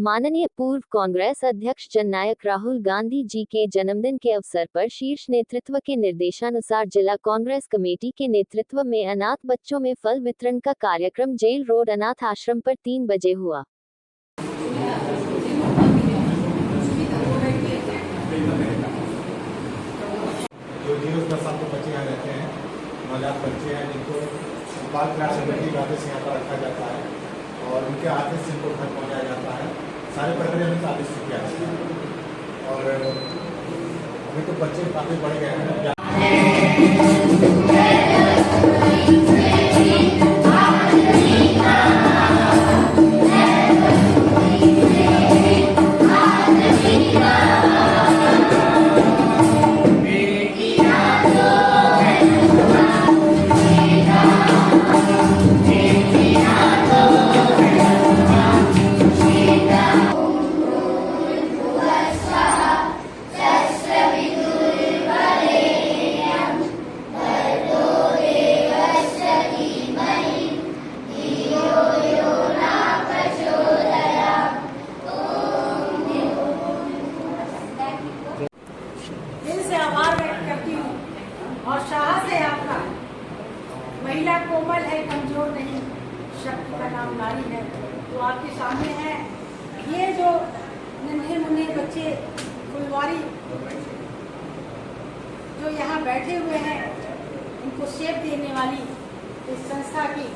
माननीय पूर्व कांग्रेस अध्यक्ष जननायक राहुल गांधी जी के जन्मदिन के अवसर पर शीर्ष नेतृत्व के निर्देशानुसार जिला कांग्रेस कमेटी के नेतृत्व में अनाथ बच्चों में फल वितरण का कार्यक्रम जेल रोड अनाथ आश्रम पर 3 बजे हुआ। बच्चे हैं जिनको बाल कल्याण समिति के आदेश यहाँ पर रखा जाता है और उनके आदेश से इनको घर पहुँचाया जाता है। सारे प्रक्रिया में आदेश से किया जाता है और अभी तो बच्चे काफ़ी बढ़ गए हैं। आभार व्यक्त करती हूँ और साहस है आपका। महिला कोमल है, कमजोर नहीं, शक्ति का नाम नारी है। तो आपके सामने है ये जो नन्हे मुन्ने बच्चे फुलवारी जो यहाँ बैठे हुए हैं, इनको सेब देने वाली इस संस्था की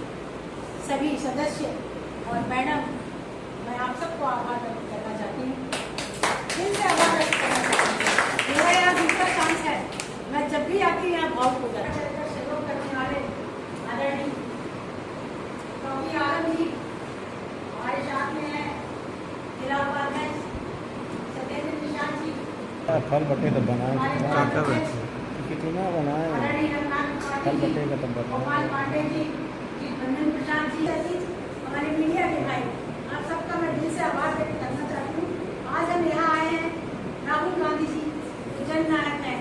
सभी सदस्य और मैडम, मैं आप सबको आभार व्यक्त करना चाहती हूँ, दिल से आभार व्यक्त करना चाहती हूँ। मेरा यहाँ दूसरा चांस है, मैं जब भी आती हूँ यहाँ भावुक हो जाती हूँ। सहयोग करने वाले आदरणीय कवि आनंद जी हमारे साथ में हैं, जिला उपाध्यक्ष सत्येंद्र निशान जी, फल बटे तो बनाए कितना बनाए फल बटे का तो गोपाल पांडे जी, बंधन प्रसाद जी, हमारे मीडिया के भाई, आप सबका मैं दिल से आभार व्यक्त करना चाहती हूँ। आज हम यहाँ आए हैं राहुल गांधी जी जननायक है,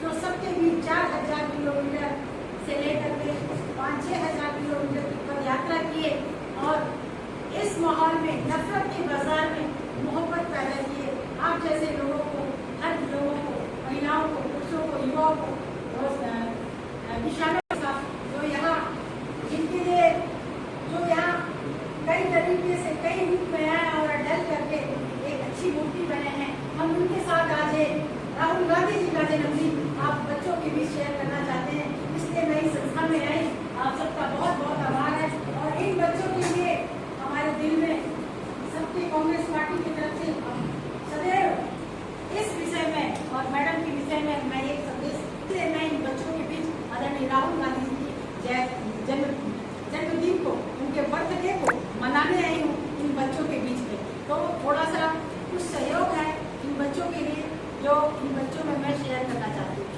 जो सबके बीच 4000 किलोमीटर से लेकर के 5-6 हजार किलोमीटर की पद यात्रा किए और इस माहौल में नफरत के बाजार में मोहब्बत पैदा किए। आप जैसे लोगों को, हर लोगों को, महिलाओं को, पुरुषों को, युवाओं को किसानों का जो यहाँ जिनके लिए जो यहाँ कई तरीके से कई रूप में आए और डल करके एक अच्छी मूर्ति बने हैं, हम उनके साथ आज राहुल गांधी जी का जन्मदिन आप बच्चों के बीच शेयर करना चाहते हैं, इसलिए मैं इस संस्था में आई। आप सबका बहुत बहुत आभार है और इन बच्चों के लिए हमारे दिल में सबके कांग्रेस पार्टी की तरफ से सदैव इस विषय में और मैडम के विषय में मैं एक संदेश मैं इन बच्चों के बीच आदरणीय राहुल गांधी जी की जन्मदिन को, उनके बर्थडे को मनाने आई हूँ इन बच्चों के बीच में। तो थोड़ा सा कुछ सहयोग है इन बच्चों के लिए जो इन बच्चों में मैं शेयर करना चाहती हूँ।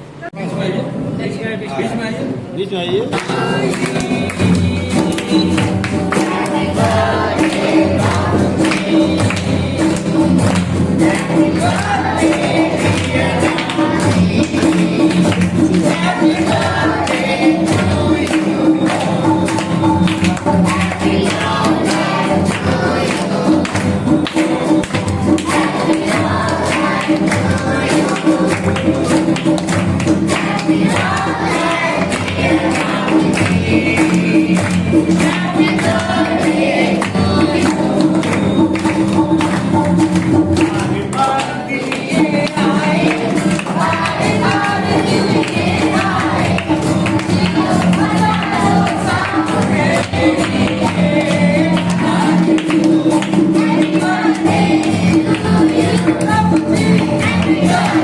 बीच में आइए। Yeah.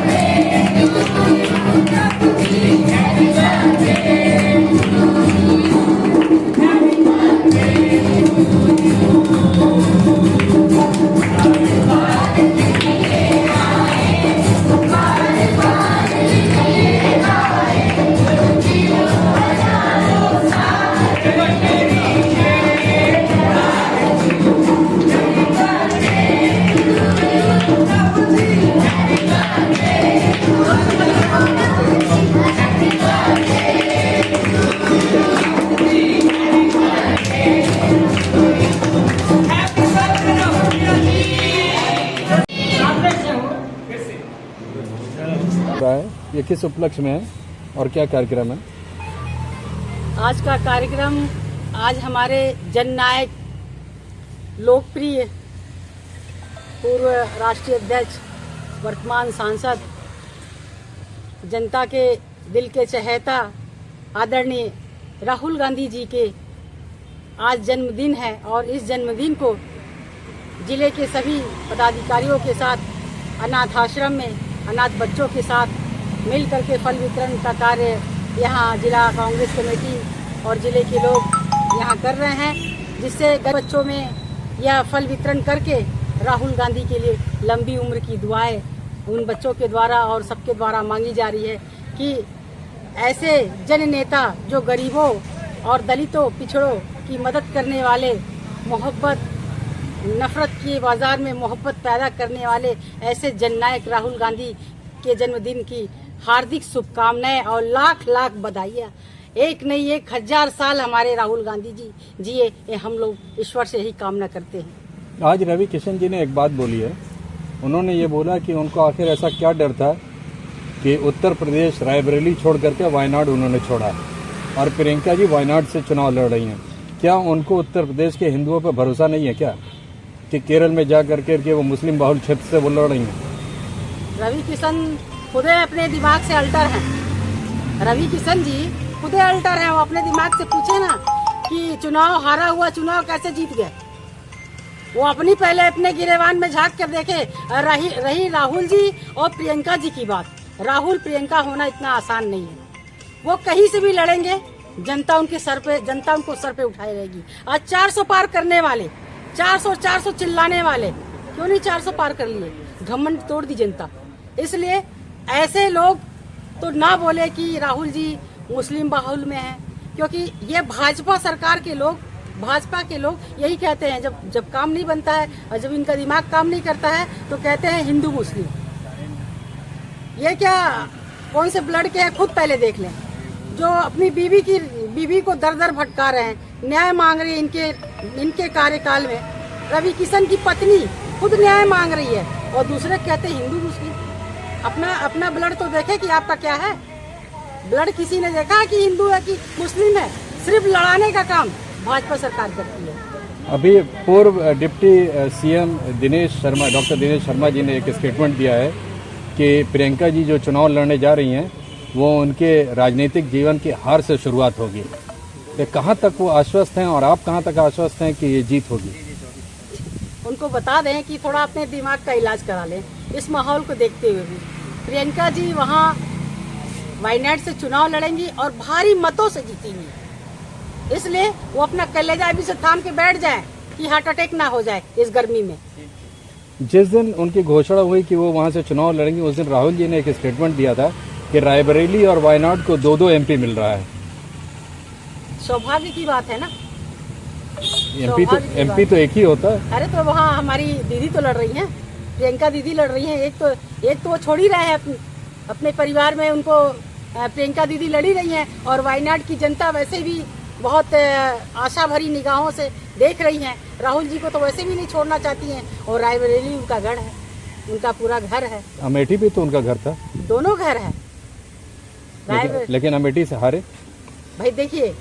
रहा है, ये किस उपलक्ष्य में है और क्या कार्यक्रम है? आज का कार्यक्रम आज हमारे जननायक लोकप्रिय पूर्व राष्ट्रीय अध्यक्ष वर्तमान सांसद जनता के दिल के चहेता आदरणीय राहुल गांधी जी के आज जन्मदिन है और इस जन्मदिन को जिले के सभी पदाधिकारियों के साथ अनाथ आश्रम में अनाथ बच्चों के साथ मिल करके फल वितरण का कार्य यहाँ जिला कांग्रेस कमेटी और जिले के लोग यहाँ कर रहे हैं, जिससे बच्चों में यह फल वितरण करके राहुल गांधी के लिए लंबी उम्र की दुआएं उन बच्चों के द्वारा और सबके द्वारा मांगी जा रही है कि ऐसे जन नेता जो गरीबों और दलितों पिछड़ों की मदद करने वाले, मोहब्बत नफरत के बाजार में मोहब्बत पैदा करने वाले ऐसे जननायक राहुल गांधी के जन्मदिन की हार्दिक शुभकामनाएं और लाख लाख बधाइयाँ। एक नहीं 1000 साल हमारे राहुल गांधी जी जिए, ये हम लोग ईश्वर से ही कामना करते हैं। आज रवि किशन जी ने एक बात बोली है, उन्होंने ये बोला कि उनको आखिर ऐसा क्या डर था कि उत्तर प्रदेश रायबरेली छोड़ करके वायनाड उन्होंने छोड़ा और प्रियंका जी वायनाड से चुनाव लड़ रही हैं। क्या उनको उत्तर प्रदेश के हिंदुओं पर भरोसा नहीं है क्या कि केरल में जा करके वो मुस्लिम बहुल क्षेत्र से वो लड़ रही हैं? रवि किशन खुद अपने दिमाग से अल्टर हैं। रवि किशन जी खुद अल्टर हैं, वो अपने दिमाग से पूछे ना कि चुनाव हारा हुआ चुनाव कैसे जीत गए। वो अपनी पहले अपने गिरेबान में झांक कर देखे। रही राहुल जी और प्रियंका जी की बात, राहुल प्रियंका होना इतना आसान नहीं है। वो कहीं से भी लड़ेंगे, जनता उनको सर पे उठाए रहेगी। आज 400 पार करने वाले, 400 चिल्लाने वाले, क्यों नहीं 400 पार कर लिए? घमंड तोड़ दी जनता। इसलिए ऐसे लोग तो ना बोले कि राहुल जी मुस्लिम बाहुल में है, क्योंकि ये भाजपा सरकार के लोग, भाजपा के लोग यही कहते हैं, जब काम नहीं बनता है और जब इनका दिमाग काम नहीं करता है तो कहते हैं हिंदू मुस्लिम। ये क्या कौन से ब्लड के हैं खुद पहले देख लें। जो अपनी बीवी को दर दर भटका रहे हैं, न्याय मांग रही है इनके कार्यकाल में। रवि किशन की पत्नी खुद न्याय मांग रही है और दूसरे कहते हैं हिंदू मुस्लिम। अपना ब्लड तो देखे कि आपका क्या है। ब्लड किसी ने देखा है कि हिंदू है कि मुस्लिम है? सिर्फ लड़ाने का काम भाजपा सरकार करती है। अभी पूर्व deputy CM doctor Dinesh Sharma ji ने एक स्टेटमेंट दिया है कि प्रियंका जी जो चुनाव लड़ने जा रही हैं वो उनके राजनीतिक जीवन की हार से शुरुआत होगी। तो कहाँ तक वो आश्वस्त हैं और आप कहाँ तक आश्वस्त हैं कि ये जीत होगी? उनको बता दें कि थोड़ा अपने दिमाग का इलाज करा लें इस माहौल को देखते हुए भी। प्रियंका जी वहाँ वायनाड से चुनाव लड़ेंगी और भारी मतों से जीतेंगी। इसलिए वो अपना कलेजा अभी से थाम के बैठ जाएं कि हार्ट अटैक ना हो जाए इस गर्मी में। जिस दिन उनकी घोषणा हुई कि वो वहाँ से चुनाव लड़ेंगी, उस दिन राहुल जी ने एक स्टेटमेंट दिया था कि रायबरेली और वायनाड को 2-2 एमपी मिल रहा है। सौभाग्य की बात है ना। एमपी तो एक ही होता है। अरे तो वहाँ हमारी दीदी तो लड़ रही हैं, प्रियंका दीदी लड़ रही हैं। एक तो वो छोड़ ही रहे हैं अपने परिवार में, उनको प्रियंका दीदी लड़ी रही हैं और वायनाड की जनता वैसे भी बहुत आशा भरी निगाहों से देख रही हैं। राहुल जी को तो वैसे भी नहीं छोड़ना चाहती हैं और रायबरेली उनका गढ़ है, उनका पूरा घर है। अमेठी भी तो उनका घर था। दोनों घर है। लेकिन अमेठी से हारे। भाई देखिए,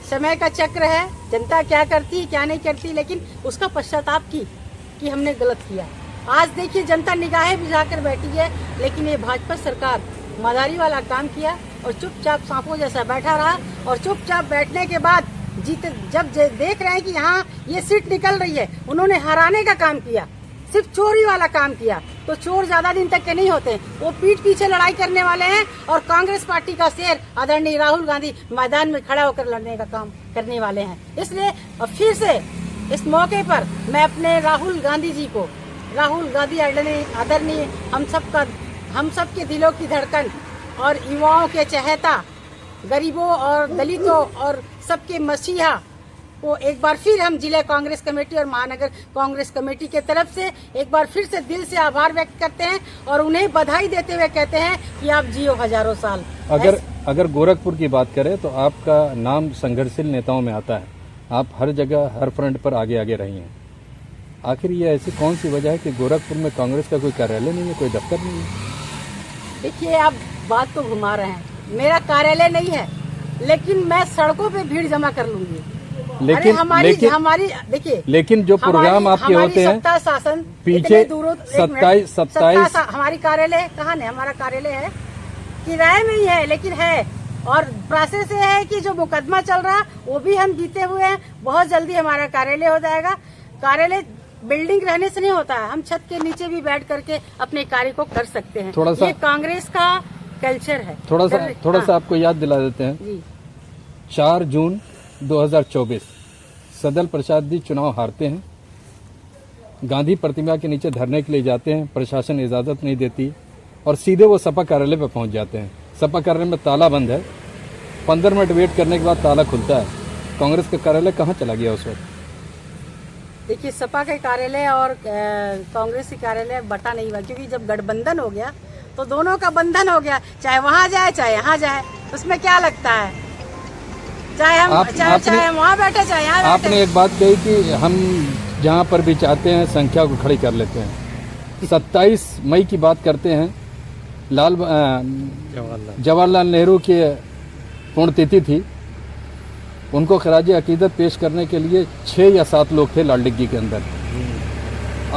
समय का चक्र है, जनता क्या करती क्या नहीं करती, लेकिन उसका पश्चाताप कि हमने गलत किया। आज देखिए जनता निगाहें बिछाकर बैठी है, लेकिन ये भाजपा सरकार मदारी वाला काम किया और चुपचाप सांपों जैसा बैठा रहा। और चुपचाप बैठने के बाद जब देख रहे हैं कि यहाँ ये सीट निकल रही है, उन्होंने हराने का काम किया, सिर्फ चोरी वाला काम किया। तो चोर ज्यादा दिन तक के नहीं होते, वो पीठ पीछे लड़ाई करने वाले हैं। और कांग्रेस पार्टी का शेर आदरणीय राहुल गांधी मैदान में खड़ा होकर लड़ने का काम करने वाले हैं। इसलिए फिर से इस मौके पर मैं अपने राहुल गांधी जी को, राहुल गांधी आदरणीय हम सब के दिलों की धड़कन और युवाओं के चहेता, गरीबों और दलितों और सबके मसीहा को एक बार फिर हम जिला कांग्रेस कमेटी और महानगर कांग्रेस कमेटी के तरफ से एक बार फिर से दिल से आभार व्यक्त करते हैं और उन्हें बधाई देते हुए कहते हैं कि आप जियो हजारों साल। अगर गोरखपुर की बात करें तो आपका नाम संघर्षशील नेताओं में आता है। आप हर जगह हर फ्रंट पर आगे रही हैं। आखिर ये ऐसी कौन सी वजह है कि गोरखपुर में कांग्रेस का कोई कार्यालय नहीं है, कोई दफ्तर नहीं है? देखिए आप बात को घुमा रहे हैं, मेरा कार्यालय नहीं है लेकिन मैं सड़कों पे भीड़ जमा कर लूंगी। अरे हमारी देखिए, लेकिन जो प्रोग्राम आपके होते हैं सत्ता शासन पीछे इतने 27 हमारी कार्यालय कहाँ है? हमारा कार्यालय है किराए में ही है, लेकिन है। और प्रोसेस ये है कि जो मुकदमा चल रहा वो भी हम जीते हुए हैं। बहुत जल्दी हमारा कार्यालय हो जाएगा। कार्यालय बिल्डिंग रहने से नहीं होता है, हम छत के नीचे भी बैठ करके अपने कार्य को कर सकते हैं। थोड़ा सा ये कांग्रेस का कल्चर है। थोड़ा सा आपको याद दिला देते हैं जी। 4 जून 2024 सदल प्रसाद जी चुनाव हारते हैं, गांधी प्रतिमा के नीचे धरने के लिए जाते हैं, प्रशासन इजाजत नहीं देती और सीधे वो सपा कार्यालय पे पहुंच जाते हैं। सपा कार्यालय में ताला बंद है, 15 मिनट वेट करने के बाद ताला खुलता है। कांग्रेस का कार्यालय कहाँ चला गया उस वक्त? देखिए, सपा के कार्यालय और कांग्रेस के कार्यालय बटा नहीं हुआ, क्योंकि जब गठबंधन हो गया तो दोनों का बंधन हो गया, चाहे वहां जाए चाहे यहाँ जाए, उसमें क्या लगता है? चाहे हम चाहे वहाँ बैठे चाहे यहाँ बैठे। आपने एक बात कही कि हम जहाँ पर भी चाहते हैं संख्या को खड़ी कर लेते हैं। 27 मई की बात करते हैं, जवाहरलाल नेहरू की पुण्यतिथि थी। उनको खराज अकीदत पेश करने के लिए 6 या 7 लोग थे लाल डिग्गी के अंदर।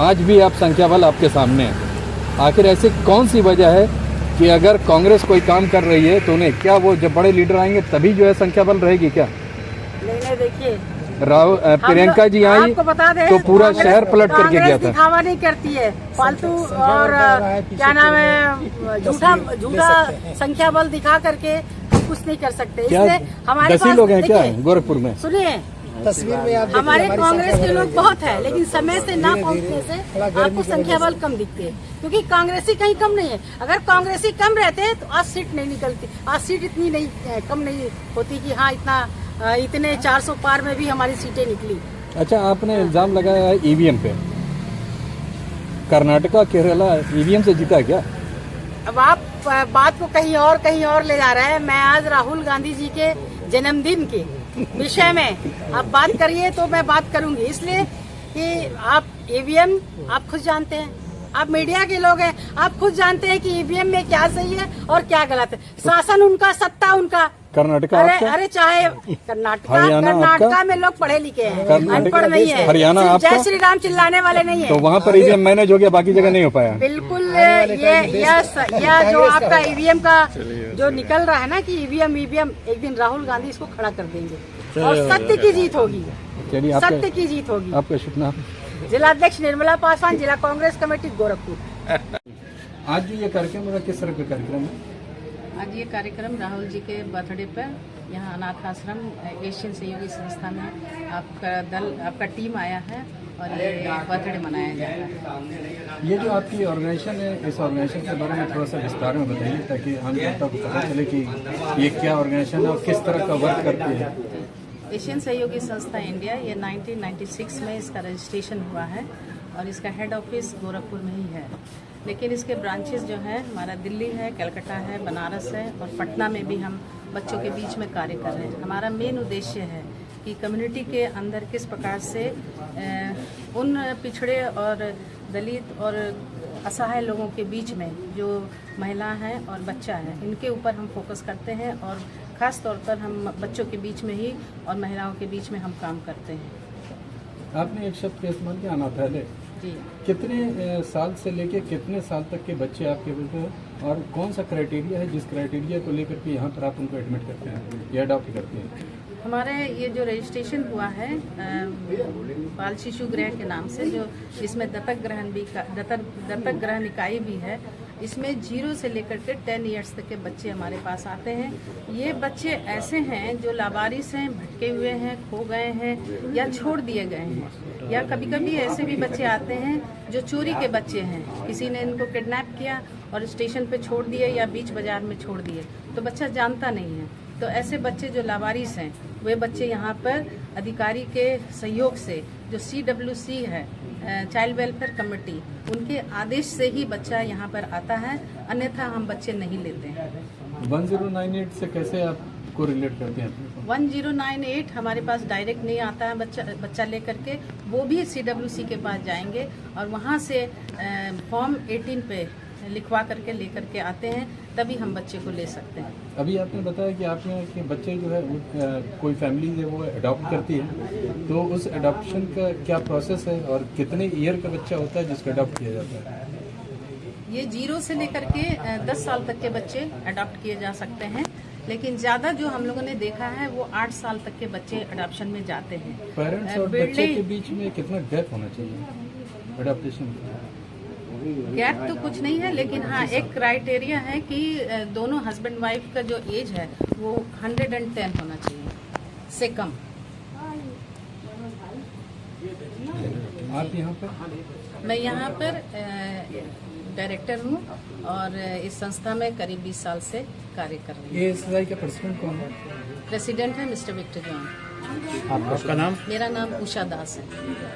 आज भी आप संख्या बल आपके सामने है। आखिर ऐसी कौन सी वजह है कि अगर कांग्रेस कोई काम कर रही है तो उन्हें क्या वो जब बड़े लीडर आएंगे तभी जो है संख्या बल रहेगी क्या? नहीं, देखिए प्रियंका जी आई तो पूरा शहर पलट करके गया था। दिखावा नहीं करती है फालतू, और क्या नाम है, झूठा संख्या बल दिखा करके कुछ नहीं कर सकते। इसलिए हमारे 10 ही लोग हैं क्या गोरखपुर में? सुनिए, तस्वीर में आप हमारे कांग्रेस के लोग बहुत है, लेकिन समय से ना पहुंचने से आपको संख्या बल कम दिखते हैं, क्योंकि कांग्रेसी कहीं कम नहीं है। अगर कांग्रेसी कम रहते तो आज सीट नहीं निकलती, आज सीट इतनी नहीं कम नहीं होती कि हाँ इतने 400 पार में भी हमारी सीटें निकली। अच्छा, आपने इल्जाम लगाया है ईवीएम पे। कर्नाटका केरला ईवीएम से जीता है क्या? अब आप बात को कहीं और ले जा रहे हैं। मैं आज राहुल गांधी जी के जन्मदिन के विषय में आप बात करिए तो मैं बात करूंगी, इसलिए कि आप ईवीएम आप खुद जानते हैं, आप मीडिया के लोग हैं, आप खुद जानते हैं कि ईवीएम में क्या सही है और क्या गलत है। शासन उनका, सत्ता उनका। कर्नाटका अरे चाहे कर्नाटका में लोग पढ़े लिखे हैं, अनपढ़ नहीं है। हरियाणा आपका? जय श्री राम चिल्लाने वाले नहीं है। तो वहाँ पर ईवीएम मैनेज हो गया, बाकी जगह नहीं हो पाया। बिल्कुल, ये जो आपका ईवीएम का जो निकल रहा है ना कि ईवीएम एक दिन राहुल गांधी इसको खड़ा कर देंगे और सत्य की जीत होगी। सत्य की जीत होगी। आपका शुभ नाम? जिलाध्यक्ष निर्मला पासवान, जिला कांग्रेस कमेटी गोरखपुर। आज जो ये कार्यक्रम किस तरह का कार्यक्रम है? आज ये कार्यक्रम राहुल जी के बर्थडे पर यहाँ अनाथ आश्रम एशियन सहयोगी संस्था में आपका टीम आया है और ये बर्थडे मनाया जा रहा है। ये जो आपकी ऑर्गेनाइजेशन है, इस ऑर्गेनाइजेशन के बारे में थोड़ा सा विस्तार में बताइए ताकि हम जनता को पता चले कि ये क्या ऑर्गेनाइजेशन है और किस तरह का वर्क करती है। एशियन सहयोगी संस्था इंडिया, ये 1996 में इसका रजिस्ट्रेशन हुआ है और इसका हेड ऑफिस गोरखपुर में ही है, लेकिन इसके ब्रांचेस जो है हमारा दिल्ली है, कलकत्ता है, बनारस है और पटना में भी हम बच्चों के बीच में कार्य कर रहे हैं। हमारा मेन उद्देश्य है कि कम्युनिटी के अंदर किस प्रकार से उन पिछड़े और दलित और असहाय लोगों के बीच में जो महिला हैं और बच्चा है, इनके ऊपर हम फोकस करते हैं और ख़ास तौर पर हम बच्चों के बीच में ही और महिलाओं के बीच में हम काम करते हैं। आपने एक शब्द का इस्तेमाल किया, अनाथालय। जी, कितने साल से लेके कितने साल तक के बच्चे आपके पास हैं और कौन सा क्राइटेरिया है जिस क्राइटेरिया को लेकर के यहाँ पर आप उनको एडमिट करते हैं या अडॉप्ट करते हैं? हमारे ये जो रजिस्ट्रेशन हुआ है बाल शिशु गृह के नाम से, जो इसमें दत्तक ग्रहण इकाई भी है, इसमें 0 से लेकर के 10 इयर्स तक के बच्चे हमारे पास आते हैं। ये बच्चे ऐसे हैं जो लावारिस हैं, भटके हुए हैं, खो गए हैं या छोड़ दिए गए हैं, या कभी कभी ऐसे भी बच्चे आते हैं जो चोरी के बच्चे हैं, किसी ने इनको किडनैप किया और स्टेशन पे छोड़ दिए या बीच बाजार में छोड़ दिए, तो बच्चा जानता नहीं है। तो ऐसे बच्चे जो लावारिस हैं, वे बच्चे यहाँ पर अधिकारी के सहयोग से, जो CWC है, चाइल्ड वेलफेयर कमेटी, उनके आदेश से ही बच्चा यहाँ पर आता है, अन्यथा हम बच्चे नहीं लेते हैं। 1098 से कैसे आप को रिलेट करते हैं? 1098 हमारे पास डायरेक्ट नहीं आता है बच्चा लेकर के, वो भी CWC के पास जाएंगे और वहाँ से फॉर्म 18 पे लिखवा करके लेकर के आते हैं, तभी हम बच्चे को ले सकते हैं। अभी आपने बताया कि आप यहाँ के बच्चे जो है कोई फैमिली है वो अडॉप्ट करती है, तो उस अडॉप्शन का क्या प्रोसेस है और कितने ईयर का बच्चा होता है जिसको अडॉप्ट किया जाता है? ये 0 से लेकर के 10 साल तक के बच्चे अडॉप्ट किए जा सकते हैं, लेकिन ज़्यादा जो हम लोगों ने देखा है वो 8 साल तक के बच्चे अडॉप्शन में जाते हैं। पेरेंट्स और बच्चे के बीच में कितना गैप होना चाहिए अडॉप्टेशन? गैप तो कुछ नहीं है, लेकिन हाँ एक क्राइटेरिया है कि दोनों हस्बैंड वाइफ का जो एज है वो 110 होना चाहिए से कम। आप यहाँ पर? मैं यहाँ पर डायरेक्टर हूँ और इस संस्था में करीब 20 साल से कार्य कर रही हूँ। ये SSI का प्रेसिडेंट कौन है? प्रेसिडेंट है मिस्टर विक्टर जॉन। आपका नाम? मेरा नाम उषा दास है।